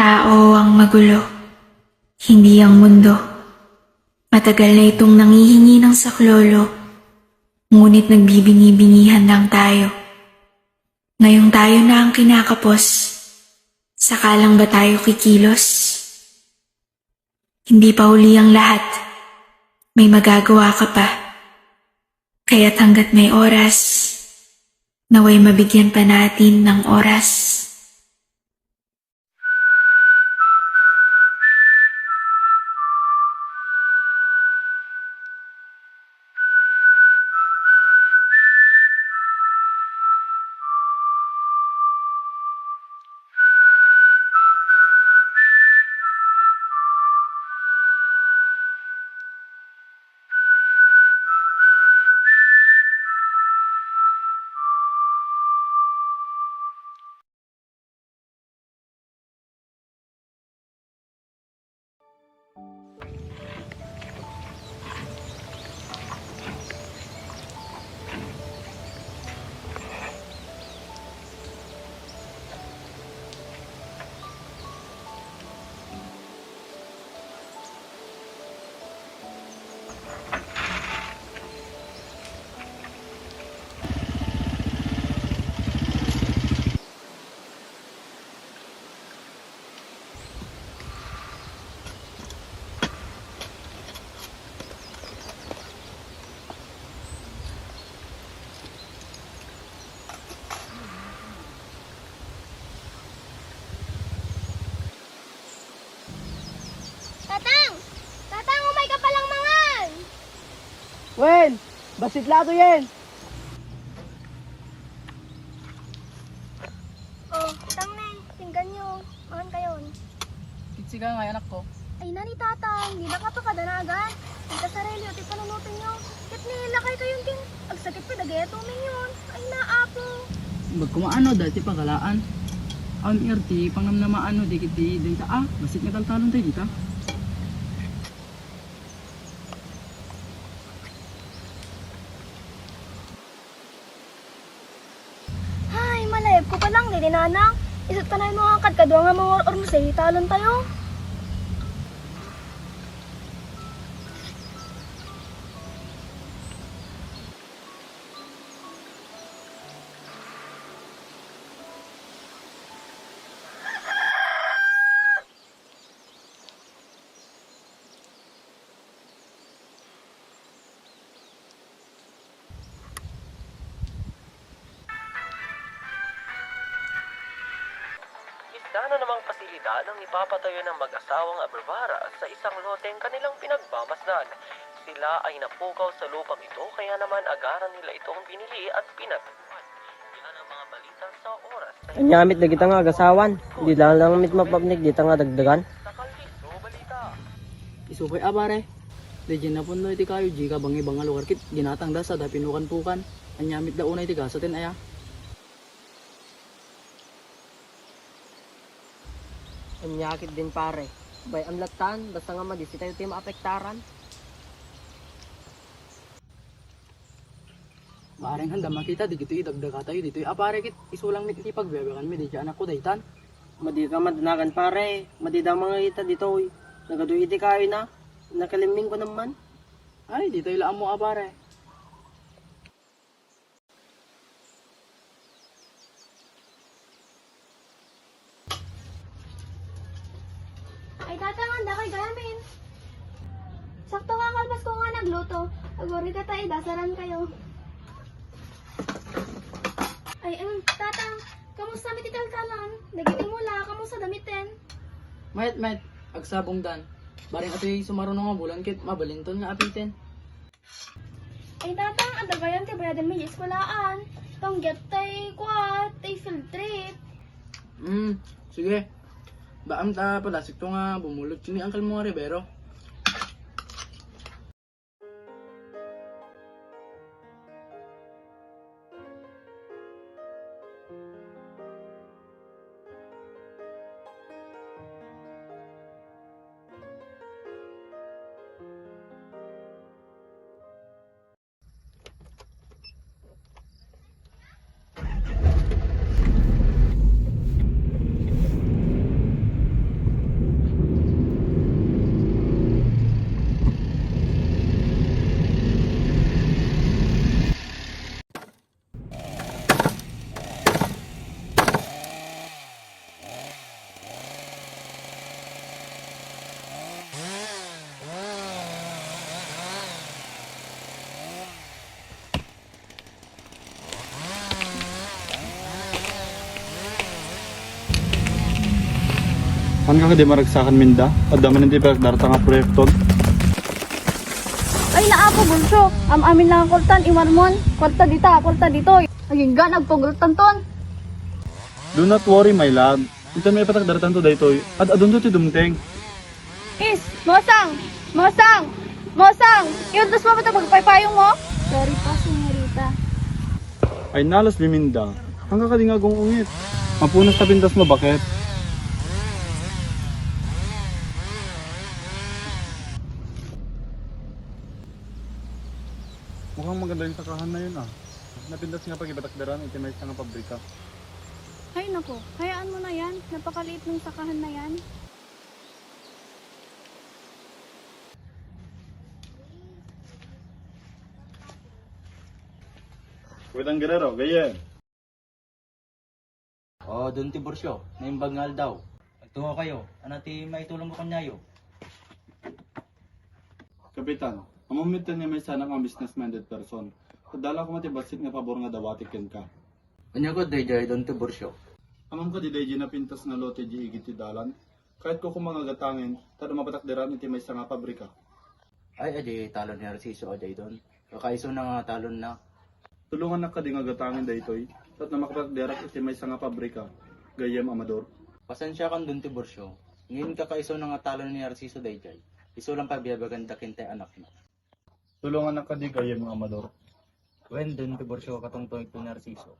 Tao ang magulo, hindi ang mundo. Matagal na itong nangihingi ng saklolo, ngunit nagbibingi-bingihan lang tayo. Ngayong tayo na ang kinakapos, saka lang ba tayo kikilos? Hindi pa huli ang lahat, may magagawa ka pa. Kaya't hanggat may oras, naway mabigyan pa natin ng oras. Tatang! Tatang, umay ka palang mangan! Wen, basit lato yan. Oh, tang na tinggan nyo. Mangan kayon. Kitsi ka nga, anak ko. Ay nani tatang, di ba ka pa kadanagan? Ika sarili o ti panunutin nyo. Kit nilakay kayong ting. Agsakit pa dagayatuming yun. Ay naapo. Magkumaano dati pagalaan. Ang irti, pang namnamaano, di kiti, di ta, basit nga taltalon tayo dita. Ay, malayab ko pa lang, di dinanang. Isot ka na yung mga kadkadwa nga mga ormusay, talon tayo. Isda na namang pasilidad ang ipapatayo ng mag-asawang Abrevara sa isang loteng kanilang pinagmamasdan. Sila ay napukaw sa lupang ito kaya naman agaran nila itong binili at pinatuhan. Yan ang mga balita sa oras. Anyamit na kita nga agasawan. Di lang mit mapapnik dita nga dagdagan. Sa Kalbiso Balita. Isukay abare. Legend na puno iti kayo, di ka bangi bangal lugar kit, ginatang da sa da pinukan-pukan. Anyamit da unay iti gasatin aya. Anyakit din pare. Bay ang latan, basta nga madisi tayo tayo maapektaran. Maring handa makita, di kito idagdaga tayo dito. Abare kit, isulang mit iti pagbebekan mi, di anak ko daytan. Madi ka madanagan pare. Madi daw mga kita dito. Nagaduy iti kayo na. Nakaliming ko naman. Ay, dito ilaan mo abare. Ay tatang, anda kay gayamin. Sakto nga kalpas ko nga nagluto. Agori ka tayo, dasaran kayo. Ay, tatang, kamusta mi titaltalan? Nagiting mula, kamusta damitin? Met, agsabong dan. Baring ato'y sumarunong nga bulan kit, mabalinton nga apitin. Ay tatang, anda gayan ti bayadan mi eskulaan. Tongget tay kwat, tay field trip. Sige. Baam ta palasik to nga bumulot ni Uncle mo nga Rivero. Ang ka di maragsakan minda, at dami ng tipag darata nga proyekton. Ay naapo bulso. Amin lang ang kultan, imarmon. Kwarta dito. Aging ga, nagpugultan ton. Do not worry, my lad. Ito may patak daratan to daytoy, at adun to ti dumteng. Is, Mosang! Iuntos mo ba ito pagpaypayong mo? Sorry pa, senyorita. Ay nalas liminda, ang kakadingagong ungit. Mapunas na pintas mo, bakit? Mukhang maganda yung sakahan na yun ah. Napindas nga pag ibatakdaran, itimay sa nga pabrika. Ay nako, hayaan mo na yan. Napakaliit ng sakahan na yan. Kuwitang Guerrero, gayen. O, doon ti Borsyo, naimbangal daw. Nagtungo kayo, anati maitulong ko kanyayo. Kapitan, amamitan niya may sanang ang business-minded person. Kadala ko matibasit nga pabor nga dawatikin ka. Kanya ko, Dayjay, doon ti Borsyo. Amam ka di day na pintas nga lote di igit ti dalan. Kahit ko kumangagatangin, tada mapatakderan iti may nga pabrika. Ay, adi, talon ni Arciso, adi doon. Kakaiso na nga talon na. Tulungan na ka di nga gatangin daytoy, at na makapatakderan iti may nga pabrika. Gayem Amador. Pasensya kan doon ti Borsyo. Ngayon kakaiso na nga talon ni Arciso, Dayjay. Iso lang pagbiyabagan kinte anak na. Tulungan na ka di gayem Amador. When doon ti Borsyo katungtong ito ni Arciso.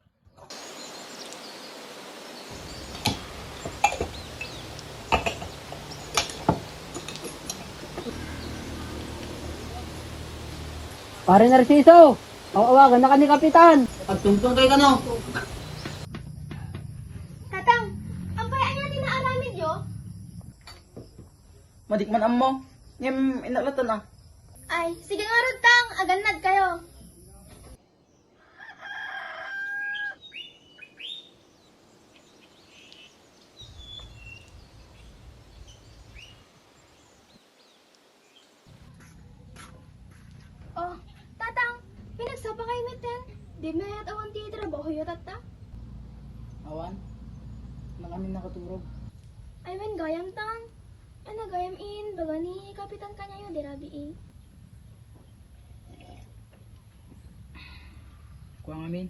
Pare Narciso, awagan na ka ni Kapitan. Pagtungtong kay kano. Tatang, ang paraan natin na aramid yo? Madikman am mo. Ngem, inalatan na. Ay, sige nga ron, tang. Aganad kayo. Oh, tatang, pinagsapa kayo meten. Di mayat awan ti trabaho yo tata. Awan, nang amin nakaturog. Ay men gayam tang. Ano gayam in, baga ni kapitan kanya yo dirabi eh. Kuang amin.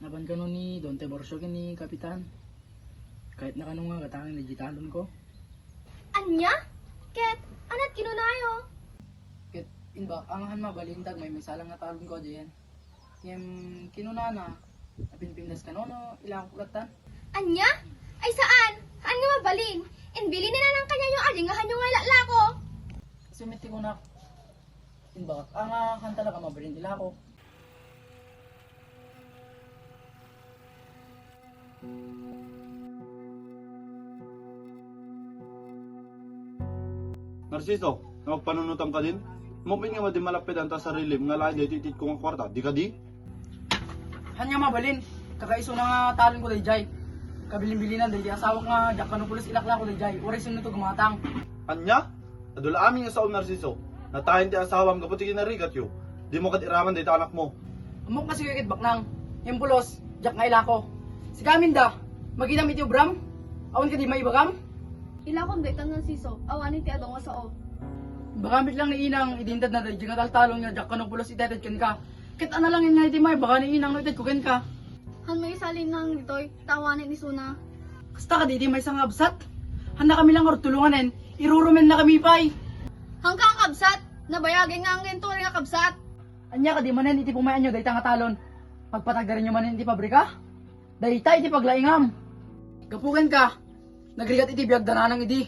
Naban ka nun ni Don Borsyo ni Kapitan. Kahit na kanong nga katangin digitalon ko. Anya? Ket, anat kinunayo? Kit, inba, angahan mabalintag may salang nga talon ko diyan. Ngem, kinunana. Napinpindas ka no, ilang kulatan. Anya? Ay saan? Saan nga mabalin? Inbili na lang kanya yung alingahan yung ngalala ko. Sumiti ko na. Inba, angahan talaga mabalin nila ako. Narciso, na magpanunutam ka din? Mupin nga madi malapit ang ta sarili, nga lain dito itit ko nga kwarta, di ka di? Hanya mabalin. Kakaiso na nga talon ko Dayjay. Kabilin-bilinan Dayjay. Asawak nga Jack Kanupulos ilakla ko Dayjay. Oras yun nito gumatang. Anya? Adula amin nga sa Narciso, natahin ti asawam kaputi kinarigat yo. Di mo kadiraman dito anak mo. Amok kasi kikit baknang. Yung pulos, Jack nga ilako. Si Kaminda, maginamit yung Bram. Awan ka di maibagam. Ilakon day tanang siso, awanin ti adong sa o. Bagamit lang ni Inang, idintad na Dayjay nga taltalon nga Jack Kanupulos iteted kan ka. Kit ana lang yun nga iti may, baka ni Inang no ited kuken ka. Han may salin nang ditoy, tawanin ni Suna. Kasta ka di may isang absat. Handa kami lang or tulunganin, irurumen na kami pay. Hanggang kabsat, nabayagin nga ang gento nga kabsat. Anya ka di manen iti pumayan nyo, dayta nga talon. Pagpatagarin nyo manen iti pabrika, dayta iti paglaingam. Gapuken ka, nagrigat iti biyag dananang idi.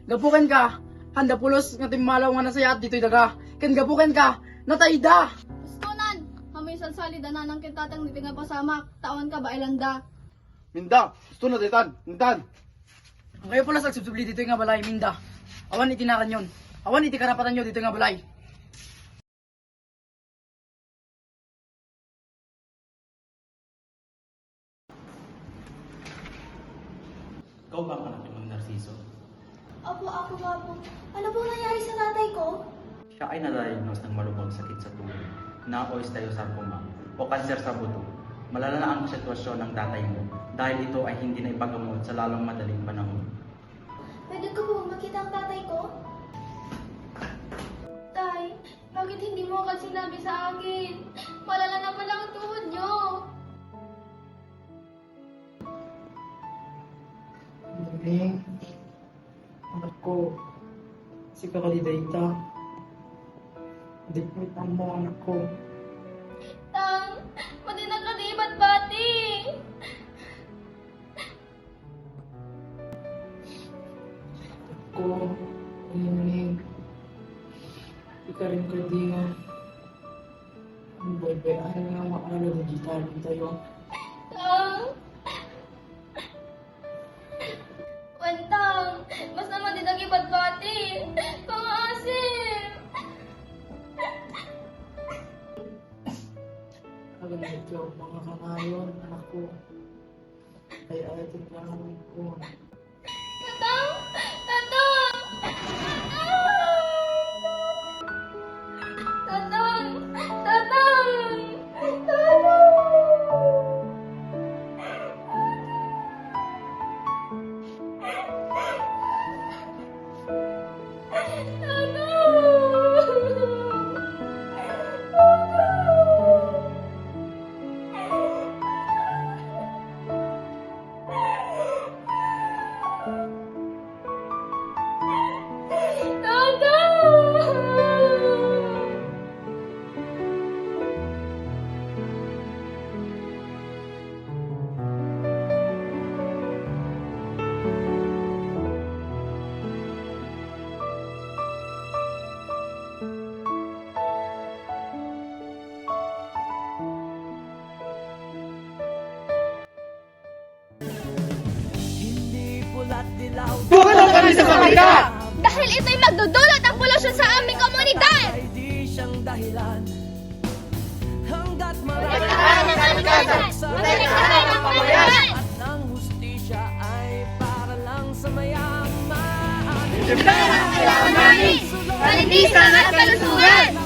Gapuken ka, handa pulos nga timalaw nga nasayat dito'y daga. Ken gapuken ka, natayda. Stunan, hamay salsali na nang kintatang niti nga pasamak, tawan ka ba ilanda. Minda, gusto na ditan, mindan. Ang kayo pulos nagsubsubli dito'y nga balay, minda. Awan iti nakan yon. Awan iti karapatan nyo dito'y nga balay. Ikaw ba ang anak ng Narciso? Apo, ako nga po. Ano pong nangyari sa tatay ko? Siya ay na-diagnose ng malubhang sakit sa tubo, na osteosarcoma o kanser sa buto. Malala na ang sitwasyon ng tatay mo dahil ito ay hindi na ipagamot sa lalong madaling panahon. Pwede ko po makita ang tatay ko? Tay, bakit hindi mo agad sinabi sa akin? Malala na pala ang tuhod niyo. Galing. Anak ko, si Kakadidayta. Dikmit ang mo, anak ko. Tang, pati nagkadibat bati. Ko, Ning. Ika rin ka di nga. Ang baybayan nga maala digital tayo. Tang. Wentang, mas naman din nagibat bati. Pangasim. Alam ito, mga kanayon, anak ko. Kaya ayatin lang ko. Tatang! Tatang! Tatang! Tatang! Tulong kami sa pabrika! Dahil ito'y magdudulot ng polusyon sa aming komunidad! Ay di siyang dahilan. Hanggat marami Nagkakaroon ng kalikasan! Nagkakaroon ng pamayanan! at ng hustisya ay para lang sa mayaman. Kailangan namin! Kalinisan at kalusugan!